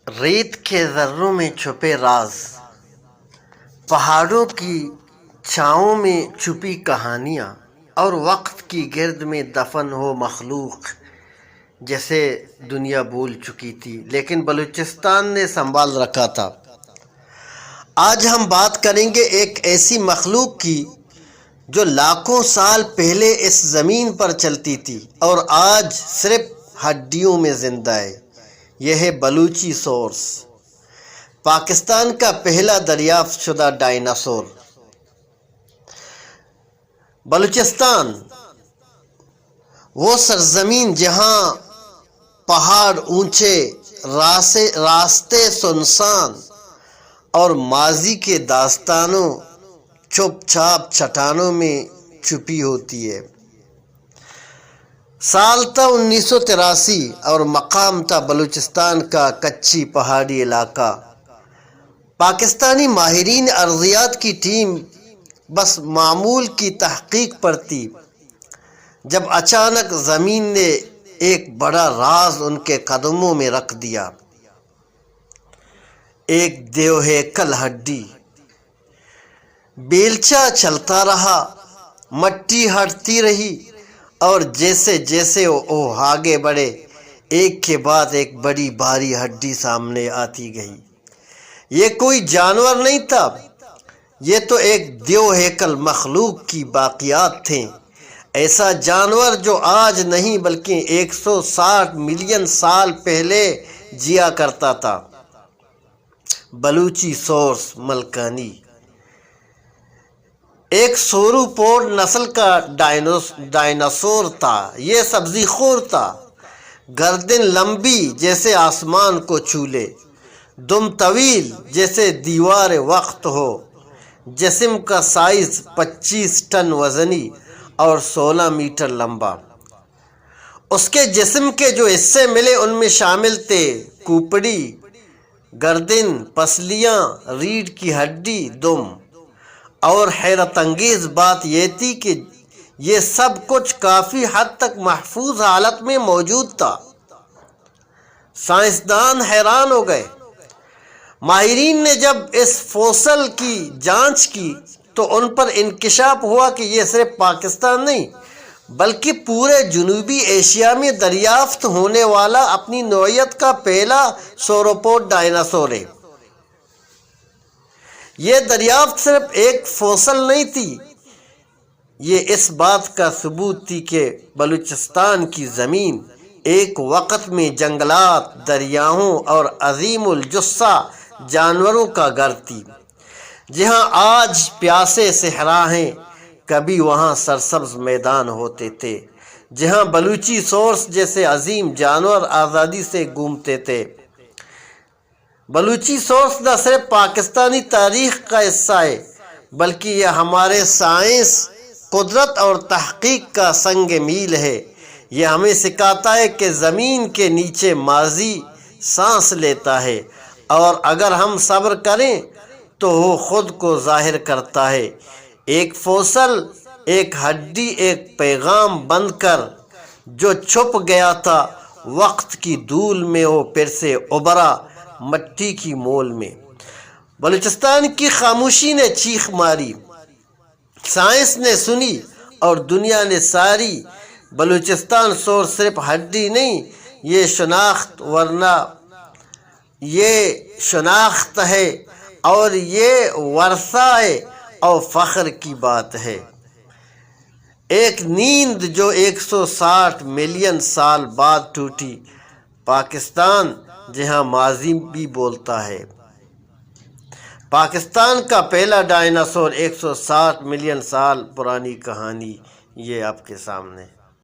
ریت کے ذروں میں چھپے راز، پہاڑوں کی چھاؤں میں چھپی کہانیاں، اور وقت کی گرد میں دفن ہو مخلوق جیسے دنیا بھول چکی تھی لیکن بلوچستان نے سنبھال رکھا تھا۔ آج ہم بات کریں گے ایک ایسی مخلوق کی جو لاکھوں سال پہلے اس زمین پر چلتی تھی اور آج صرف ہڈیوں میں زندہ ہے۔ یہ ہے بلوچی سورس، پاکستان کا پہلا دریافت شدہ ڈائناسور۔ بلوچستان وہ سرزمین جہاں پہاڑ اونچے، راستے سنسان اور ماضی کے داستانوں چپ چاپ چٹانوں میں چھپی ہوتی ہے۔ سال تھا 1983 اور مقام تھا بلوچستان کا کچی پہاڑی علاقہ۔ پاکستانی ماہرین ارضیات کی ٹیم بس معمول کی تحقیق پر تھی جب اچانک زمین نے ایک بڑا راز ان کے قدموں میں رکھ دیا۔ ایک دیو ہیکل ہڈی۔ بیلچہ چلتا رہا، مٹی ہٹتی رہی اور جیسے جیسے وہ آگے بڑھے ایک کے بعد ایک بڑی بھاری ہڈی سامنے آتی گئی۔ یہ کوئی جانور نہیں تھا، یہ تو ایک دیو ہیکل مخلوق کی باقیات تھیں۔ ایسا جانور جو آج نہیں بلکہ 160 ملین سال پہلے جیا کرتا تھا۔ بلوچی سورس ملکانی ایک سوروپوڈ نسل کا ڈائناسور تھا۔ یہ سبزی خور تھا، گردن لمبی جیسے آسمان کو چھو لے، دم طویل جیسے دیوار وقت ہو، جسم کا سائز 25 ٹن وزنی اور 16 میٹر لمبا۔ اس کے جسم کے جو حصے ملے ان میں شامل تھے کھوپڑی، گردن، پسلیاں، ریڑھ کی ہڈی، دم۔ اور حیرت انگیز بات یہ تھی کہ یہ سب کچھ کافی حد تک محفوظ حالت میں موجود تھا۔ سائنسدان حیران ہو گئے۔ ماہرین نے جب اس فوسل کی جانچ کی تو ان پر انکشاف ہوا کہ یہ صرف پاکستان نہیں بلکہ پورے جنوبی ایشیا میں دریافت ہونے والا اپنی نوعیت کا پہلا سوروپوڈ ڈائناسور ہے۔ یہ دریافت صرف ایک فوسل نہیں تھی، یہ اس بات کا ثبوت تھی کہ بلوچستان کی زمین ایک وقت میں جنگلات، دریاؤں اور عظیم الجثہ جانوروں کا گھر تھی۔ جہاں آج پیاسے صحرا ہیں، کبھی وہاں سرسبز میدان ہوتے تھے جہاں بلوچی سورس جیسے عظیم جانور آزادی سے گھومتے تھے۔ بلوچی سورس نہ صرف پاکستانی تاریخ کا حصہ ہے بلکہ یہ ہمارے سائنس، قدرت اور تحقیق کا سنگ میل ہے۔ یہ ہمیں سکھاتا ہے کہ زمین کے نیچے ماضی سانس لیتا ہے اور اگر ہم صبر کریں تو وہ خود کو ظاہر کرتا ہے۔ ایک فوسل، ایک ہڈی، ایک پیغام بن کر جو چھپ گیا تھا وقت کی دھول میں، وہ پھر سے ابھرا مٹی کی مول میں۔ بلوچستان کی خاموشی نے چیخ ماری، سائنس نے سنی اور دنیا نے ساری۔ بلوچستان سور صرف ہڈی نہیں، یہ شناخت ہے اور یہ ورثہ ہے اور فخر کی بات ہے۔ ایک نیند جو 160 ملین سال بعد ٹوٹی، پاکستان جہاں ماضی بھی بولتا ہے۔ پاکستان کا پہلا ڈائناسور، 160 ملین سال پرانی کہانی، یہ آپ کے سامنے۔